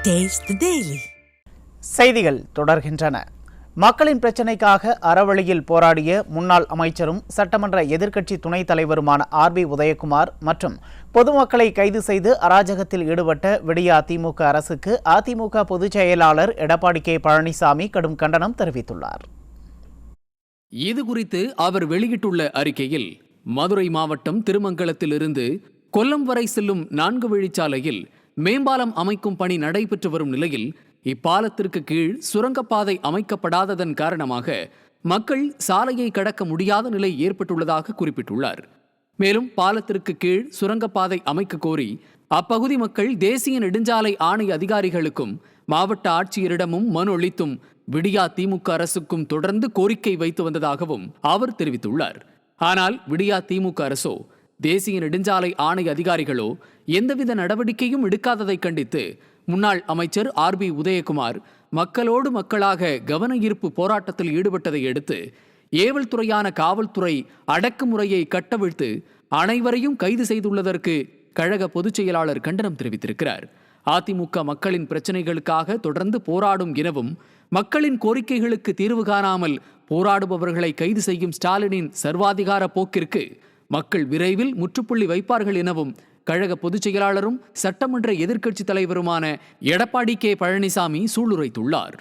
Taste the Daily. செய்திகள் தொடர்கின்றன. மக்களின் பிரச்சினைக்காக அறவழியில் போராடிய முன்னாள் அமைச்சரும் சட்டமன்ற எதிர்க்கட்சி துணைத் தலைவருமான ஆர்பி உதயகுமார் மற்றும் பொதுமக்களை கைது செய்து அராஜகத்தில் ஈடுபட்ட விடிய அதிமுக அரசுக்கு அதிமுக பொதுச் செயலாளர் எடப்பாடி கே பழனிசாமி கடும் கண்டனம் தெரிவித்துள்ளார். இதுகுறித்து அவர் வெளியிட்டுள்ள அறிக்கையில், மதுரை மாவட்டம் திருமங்கலத்திலிருந்து கொல்லம் வரை செல்லும் 4 வழிச்சாலையில் மேம்பாலம் அமைக்கும் பணி நடைபெற்று வரும் நிலையில் இப்பாலத்திற்கு கீழ் சுரங்கப்பாதை அமைக்கப்படாததன் காரணமாக மக்கள் சாலையை கடக்க முடியாத நிலை ஏற்பட்டுள்ளதாக குறிப்பிட்டுள்ளார். மேலும் பாலத்திற்கு கீழ் சுரங்கப்பாதை அமைக்க கோரி அப்பகுதி மக்கள் தேசிய நெடுஞ்சாலை ஆணைய அதிகாரிகளுக்கும் மாவட்ட ஆட்சியரிடமும் மனு அளித்தும் விடியா திமுக அரசுக்கும் தொடர்ந்து கோரிக்கை வைத்து வந்ததாகவும் அவர் தெரிவித்துள்ளார். ஆனால் விடியா திமுக அரசோ தேசிய நெடுஞ்சாலை ஆணைய அதிகாரிகளோ எந்தவித நடவடிக்கையும் எடுக்காததை கண்டித்து முன்னாள் அமைச்சர் ஆர்பி உதயகுமார் மக்களோடு மக்களாக கவன ஈர்ப்பு போராட்டத்தில் ஈடுபட்டதை அடுத்து ஏவல் துறையான காவல்துறை அடக்குமுறையை கட்டவிழ்த்து அனைவரையும் கைது செய்துள்ளதற்கு கழக பொதுச் செயலாளர் கண்டனம் தெரிவித்திருக்கிறார். அதிமுக மக்களின் பிரச்சினைகளுக்காக தொடர்ந்து போராடும் எனவும் மக்களின் கோரிக்கைகளுக்கு தீர்வு காணாமல் போராடுபவர்களை கைது செய்யும் ஸ்டாலினின் சர்வாதிகார போக்கிற்கு மக்கள் விரைவில் முற்றுப்புள்ளி வைப்பார்கள் எனவும் கழக பொதுச் செயலாளரும் சட்டமன்ற எதிர்க்கட்சித் தலைவருமான எடப்பாடி கே பழனிசாமி சூளுரைத்துள்ளார்.